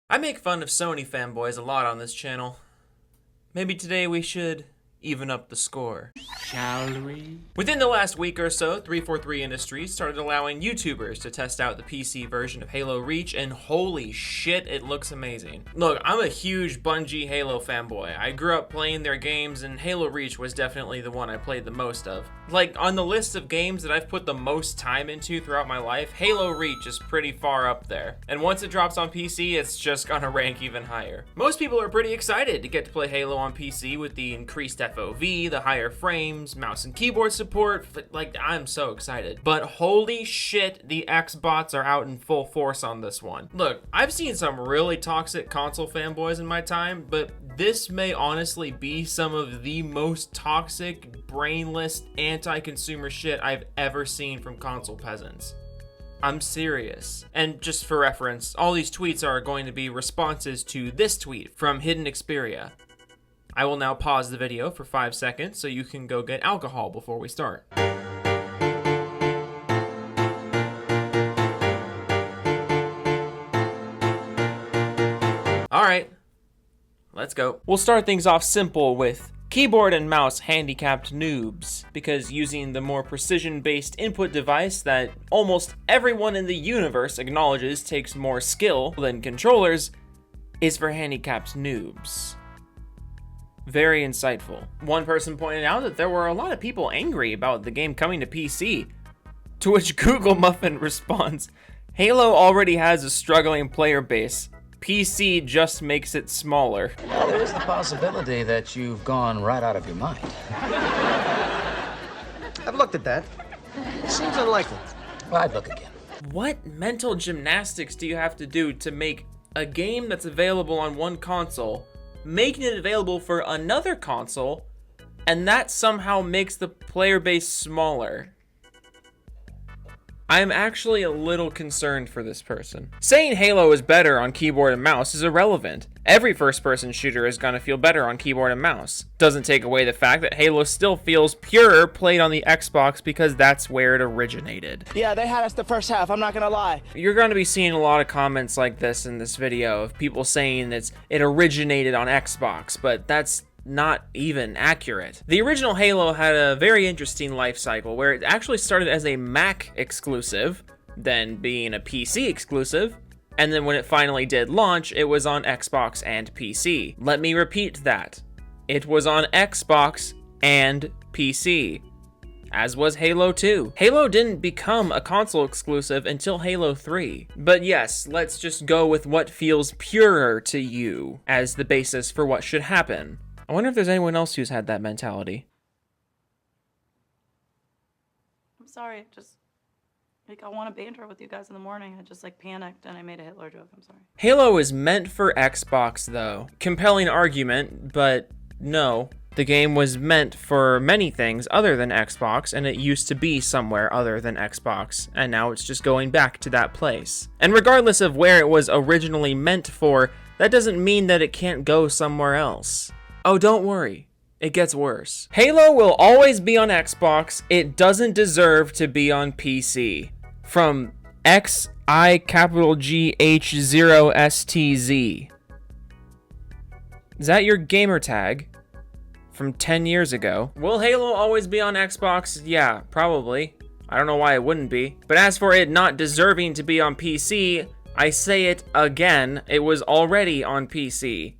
I make fun of Sony fanboys a lot on this channel. Maybe today we should even up the score. Shall we? Within the last week or so, 343 Industries started allowing YouTubers to test out the PC version of Halo Reach, and holy shit, it looks amazing. Look, I'm a huge Bungie Halo fanboy. I grew up playing their games, and Halo Reach was definitely the one I played the most of. Like, on the list of games that I've put the most time into throughout my life, Halo Reach is pretty far up there. And once it drops on PC, it's just gonna rank even higher. Most people are pretty excited to get to play Halo on PC with the increased FOV, the higher frames, mouse and keyboard support. Like, I'm so excited. But holy shit, the Xbots are out in full force on this one. Look, I've seen some really toxic console fanboys in my time, but this may honestly be some of the most toxic, brainless, anti-consumer shit I've ever seen from console peasants. I'm serious. And just for reference, all these tweets are going to be responses to this tweet from Hidden Xperia. I will now pause the video for 5 seconds so you can go get alcohol before we start. Alright, let's go. We'll start things off simple with keyboard and mouse handicapped noobs, because using the more precision-based input device that almost everyone in the universe acknowledges takes more skill than controllers is for handicapped noobs. Very insightful. One person pointed out that there were a lot of people angry about the game coming to PC, to which Google Muffin responds, Halo already has a struggling player base. PC just makes it smaller. Well, there is the possibility that you've gone right out of your mind. I've looked at that. It seems unlikely. Well, I'd look again. What mental gymnastics do you have to do to make a game that's available on one console, making it available for another console, and that somehow makes the player base smaller? I'm actually a little concerned for this person. Saying Halo is better on keyboard and mouse is irrelevant. Every first-person shooter is gonna feel better on keyboard and mouse. Doesn't take away the fact that Halo still feels purer played on the Xbox because that's where it originated. Yeah, they had us the first half, I'm not gonna lie. You're gonna be seeing a lot of comments like this in this video of people saying that it originated on Xbox, but that's not even accurate. The original Halo had a very interesting life cycle where it actually started as a Mac exclusive, then being a PC exclusive, and then when it finally did launch, it was on Xbox and PC. Let me repeat that. It was on Xbox and PC, as was Halo 2. Halo didn't become a console exclusive until Halo 3. But yes, let's just go with what feels purer to you as the basis for what should happen. I wonder if there's anyone else who's had that mentality. I'm sorry, I want to banter with you guys in the morning. I just panicked and I made a Hitler joke. I'm sorry. Halo is meant for Xbox though. Compelling argument, but no. The game was meant for many things other than Xbox, and it used to be somewhere other than Xbox, and now it's just going back to that place. And regardless of where it was originally meant for, that doesn't mean that it can't go somewhere else. Oh, don't worry. It gets worse. Halo will always be on Xbox. It doesn't deserve to be on PC. From XIGH0STZ. Is that your gamer tag? From 10 years ago. Will Halo always be on Xbox? Yeah, probably. I don't know why it wouldn't be. But as for it not deserving to be on PC, I say it again, it was already on PC.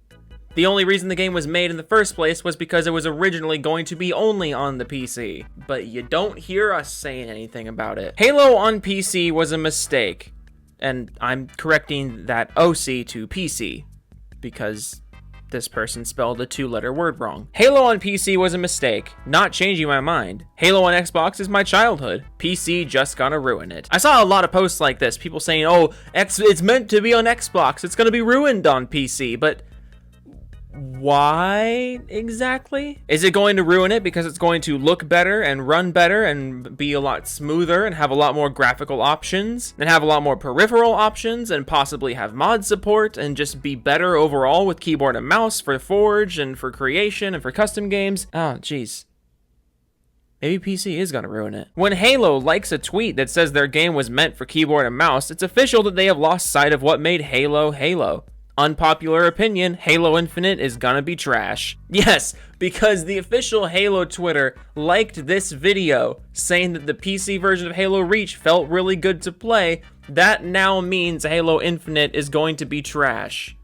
The only reason the game was made in the first place was because it was originally going to be only on the PC, but you don't hear us saying anything about it. Halo on PC was a mistake, and I'm correcting that OC to PC, because this person spelled a 2-letter word wrong. Halo on PC was a mistake, not changing my mind. Halo on Xbox is my childhood. PC just gonna ruin it. I saw a lot of posts like this, people saying, oh, it's meant to be on Xbox, it's gonna be ruined on PC, but why exactly? Is it going to ruin it because it's going to look better and run better and be a lot smoother and have a lot more graphical options and have a lot more peripheral options and possibly have mod support and just be better overall with keyboard and mouse for Forge and for creation and for custom games? Oh, jeez. Maybe PC is gonna ruin it. When Halo likes a tweet that says their game was meant for keyboard and mouse, it's official that they have lost sight of what made Halo Halo. Unpopular opinion, Halo Infinite is gonna be trash. Yes, because the official Halo Twitter liked this video saying that the PC version of Halo Reach felt really good to play. That now means Halo Infinite is going to be trash.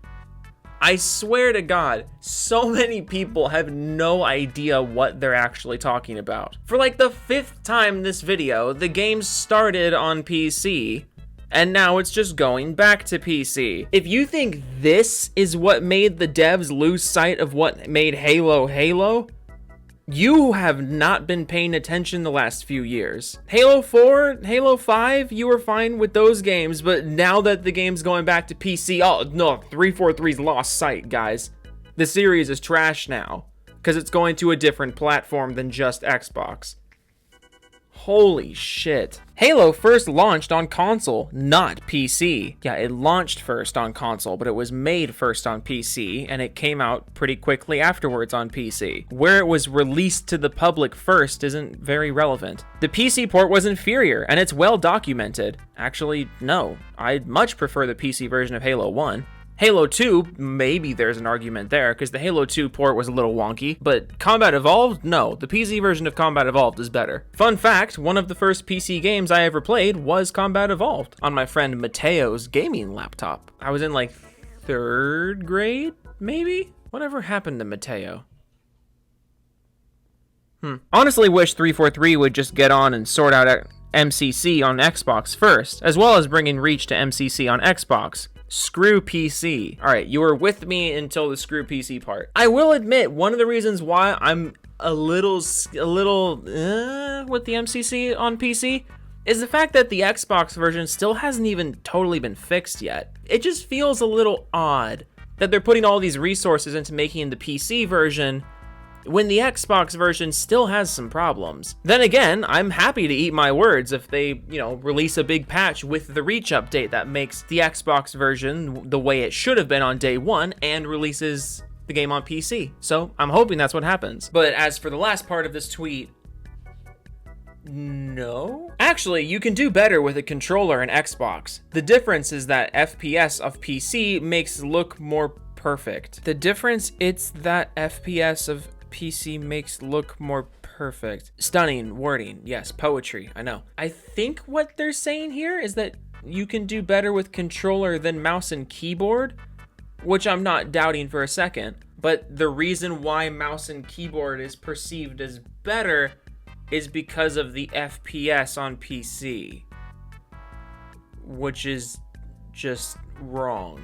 I swear to God, so many people have no idea what they're actually talking about. For like the 5th time this video, the game started on PC, and now it's just going back to PC. If you think this is what made the devs lose sight of what made Halo Halo, you have not been paying attention the last few years. Halo 4, Halo 5, you were fine with those games, but now that the game's going back to PC, oh no, 343's lost sight, guys. The series is trash now, because it's going to a different platform than just Xbox. Holy shit. Halo first launched on console, not PC. Yeah, it launched first on console, but it was made first on PC, and it came out pretty quickly afterwards on PC. Where it was released to the public first isn't very relevant. The PC port was inferior, and it's well documented. Actually, no. I'd much prefer the PC version of Halo 1. Halo 2, maybe there's an argument there, because the Halo 2 port was a little wonky, but Combat Evolved? No, the PC version of Combat Evolved is better. Fun fact, one of the first PC games I ever played was Combat Evolved, on my friend Mateo's gaming laptop. I was in like 3rd grade, maybe? Whatever happened to Mateo? Honestly wish 343 would just get on and sort out MCC on Xbox first, as well as bringing Reach to MCC on Xbox. Screw PC. All right, you were with me until the screw PC part. I will admit, one of the reasons why I'm a little with the MCC on PC is the fact that the Xbox version still hasn't even totally been fixed yet. It just feels a little odd that they're putting all these resources into making the PC version when the Xbox version still has some problems. Then again, I'm happy to eat my words if they, release a big patch with the Reach update that makes the Xbox version the way it should have been on day one and releases the game on PC. So I'm hoping that's what happens. But as for the last part of this tweet, no. Actually, you can do better with a controller in Xbox. The difference is that FPS of PC makes it look more perfect. The difference, it's that FPS of PC makes look more perfect. Stunning wording. Yes, poetry. I know. I think what they're saying here is that you can do better with controller than mouse and keyboard, which I'm not doubting for a second. But the reason why mouse and keyboard is perceived as better is because of the FPS on PC, which is just wrong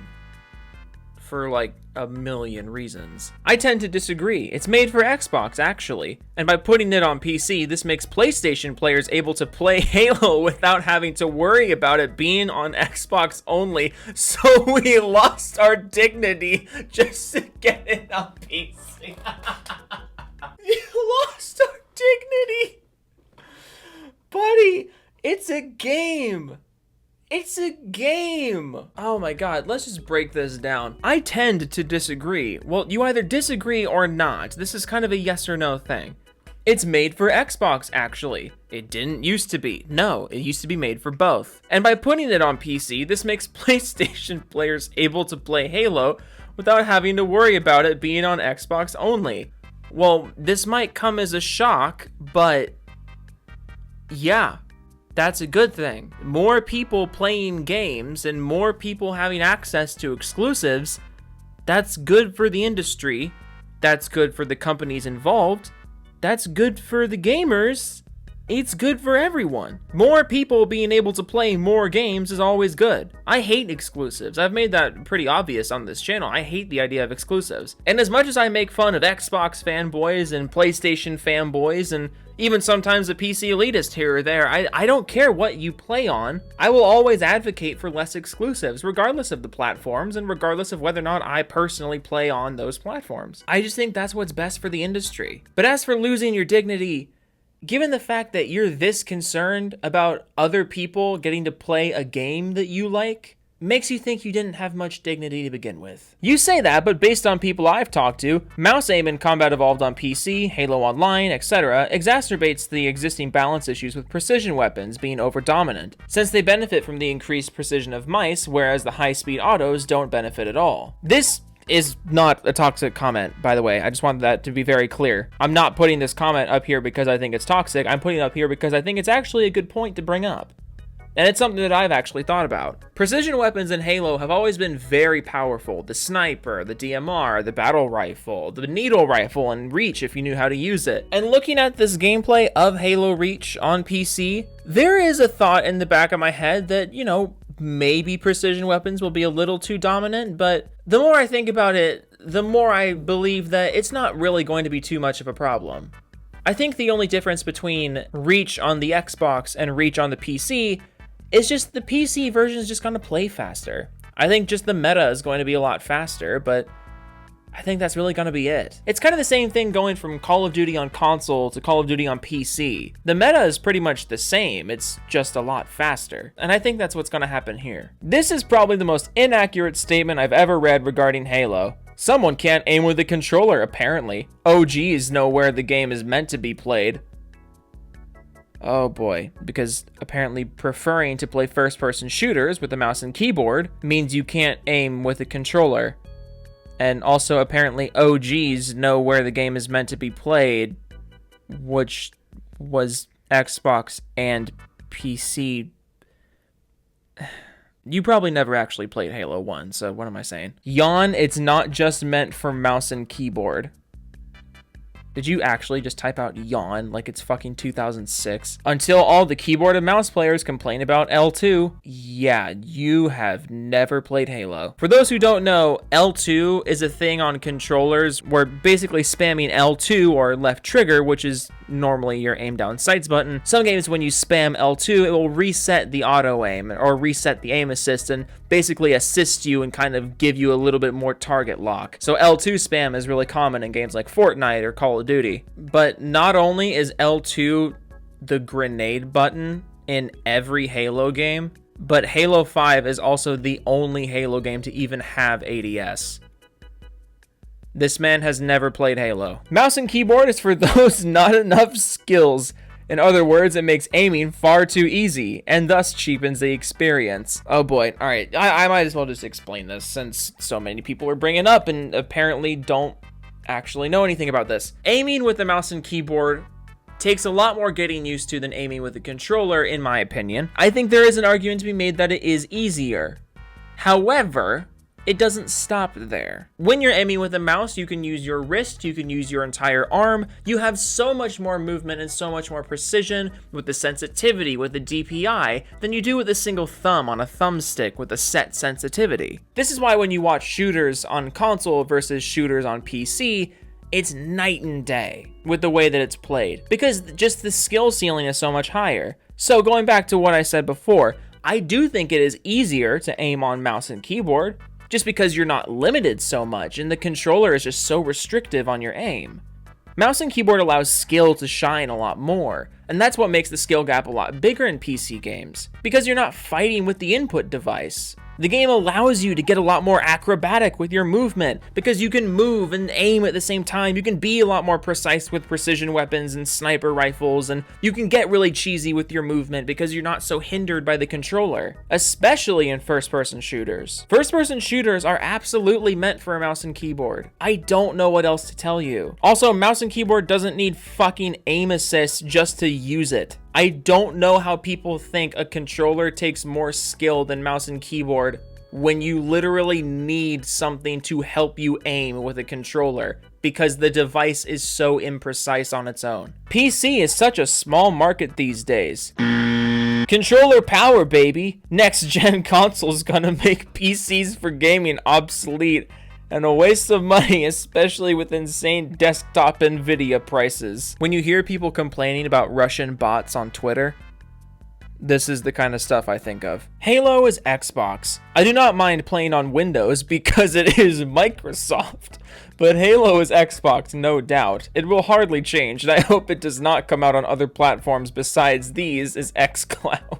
for like a million reasons. I tend to disagree. It's made for Xbox, actually. And by putting it on PC, this makes PlayStation players able to play Halo without having to worry about it being on Xbox only. So we lost our dignity just to get it on PC. You lost our dignity. Buddy, it's a game. It's a game! Oh my god, let's just break this down. I tend to disagree. Well, you either disagree or not. This is kind of a yes or no thing. It's made for Xbox, actually. It didn't used to be. No, it used to be made for both. And by putting it on PC, this makes PlayStation players able to play Halo without having to worry about it being on Xbox only. Well, this might come as a shock, but yeah. That's a good thing. More people playing games and more people having access to exclusives, that's good for the industry. That's good for the companies involved. That's good for the gamers. It's good for everyone. More people being able to play more games is always good. I hate exclusives. I've made that pretty obvious on this channel. I hate the idea of exclusives. And as much as I make fun of Xbox fanboys and PlayStation fanboys and even sometimes a PC elitist here or there, I don't care what you play on. I will always advocate for less exclusives, regardless of the platforms and regardless of whether or not I personally play on those platforms. I just think that's what's best for the industry. But as for losing your dignity, given the fact that you're this concerned about other people getting to play a game that you like, makes you think you didn't have much dignity to begin with. You say that, but based on people I've talked to, mouse aim in Combat Evolved on PC, Halo Online, etc. exacerbates the existing balance issues with precision weapons being over-dominant, since they benefit from the increased precision of mice, whereas the high-speed autos don't benefit at all. This is not a toxic comment, by the way. I just wanted that to be very clear. I'm not putting this comment up here because I think it's toxic. I'm putting it up here because I think it's actually a good point to bring up. And it's something that I've actually thought about. Precision weapons in Halo have always been very powerful. The sniper, the DMR, the battle rifle, the needle rifle, and Reach if you knew how to use it. And looking at this gameplay of Halo Reach on PC, there is a thought in the back of my head that, you know, maybe precision weapons will be a little too dominant, but the more I think about it, the more I believe that it's not really going to be too much of a problem. I think the only difference between Reach on the Xbox and Reach on the PC is just the PC version is just going to play faster. I think just the meta is going to be a lot faster, but I think that's really going to be it. It's kind of the same thing going from Call of Duty on console to Call of Duty on PC. The meta is pretty much the same, it's just a lot faster. And I think that's what's going to happen here. This is probably the most inaccurate statement I've ever read regarding Halo. Someone can't aim with a controller, apparently. OGs know where the game is meant to be played. Oh boy, because apparently preferring to play first-person shooters with a mouse and keyboard means you can't aim with a controller. And also apparently OGs know where the game is meant to be played, which was Xbox and PC. You probably never actually played Halo 1, so what am I saying? Yawn, it's not just meant for mouse and keyboard. Did you actually just type out yawn like it's fucking 2006? Until all the keyboard and mouse players complain about L2. Yeah, you have never played Halo. For those who don't know, L2 is a thing on controllers where basically spamming L2 or left trigger, which is normally your aim down sights button. Some games when you spam L2, it will reset the auto aim or reset the aim assist and basically assist you and kind of give you a little bit more target lock. So L2 spam is really common in games like Fortnite or Call of Duty. But not only is L2 the grenade button in every Halo game, but Halo 5 is also the only Halo game to even have ADS. This man has never played Halo. Mouse and keyboard is for those not enough skills. In other words, it makes aiming far too easy, and thus cheapens the experience. Oh boy, alright, I might as well just explain this, since so many people are bringing it up and apparently don't actually know anything about this. Aiming with the mouse and keyboard takes a lot more getting used to than aiming with a controller, in my opinion. I think there is an argument to be made that it is easier. However, it doesn't stop there. When you're aiming with a mouse, you can use your wrist, you can use your entire arm. You have so much more movement and so much more precision with the sensitivity, with the DPI, than you do with a single thumb on a thumbstick with a set sensitivity. This is why when you watch shooters on console versus shooters on PC, it's night and day with the way that it's played, because just the skill ceiling is so much higher. So going back to what I said before, I do think it is easier to aim on mouse and keyboard, just because you're not limited so much and the controller is just so restrictive on your aim. Mouse and keyboard allows skill to shine a lot more, and that's what makes the skill gap a lot bigger in PC games, because you're not fighting with the input device. The game allows you to get a lot more acrobatic with your movement, because you can move and aim at the same time. You can be a lot more precise with precision weapons and sniper rifles, and you can get really cheesy with your movement because you're not so hindered by the controller, especially in first-person shooters. First-person shooters are absolutely meant for a mouse and keyboard. I don't know what else to tell you. Also, mouse and keyboard doesn't need fucking aim assist just to use it. I don't know how people think a controller takes more skill than mouse and keyboard when you literally need something to help you aim with a controller, because the device is so imprecise on its own. PC is such a small market these days. Controller power, baby. Next gen consoles gonna make PCs for gaming obsolete and a waste of money, especially with insane desktop Nvidia prices. When you hear people complaining about Russian bots on Twitter, this is the kind of stuff I think of. Halo is Xbox. I do not mind playing on Windows because it is Microsoft, but Halo is Xbox, no doubt. It will hardly change, and I hope it does not come out on other platforms besides these as xCloud.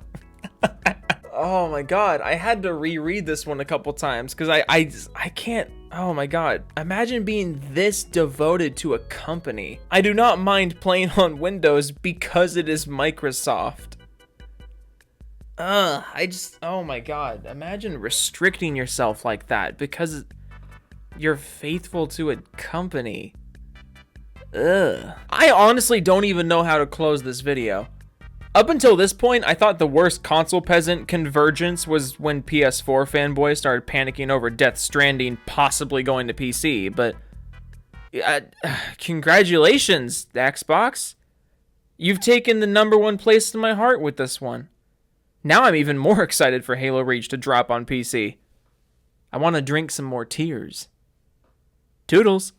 Oh my god, I had to reread this one a couple times because I can't. Oh my god, imagine being this devoted to a company. I do not mind playing on Windows because it is Microsoft. Oh my god, imagine restricting yourself like that because you're faithful to a company. Ugh. I honestly don't even know how to close this video. Up until this point, I thought the worst console peasant convergence was when PS4 fanboys started panicking over Death Stranding possibly going to PC, but congratulations, Xbox. You've taken the #1 place in my heart with this one. Now I'm even more excited for Halo Reach to drop on PC. I want to drink some more tears. Toodles.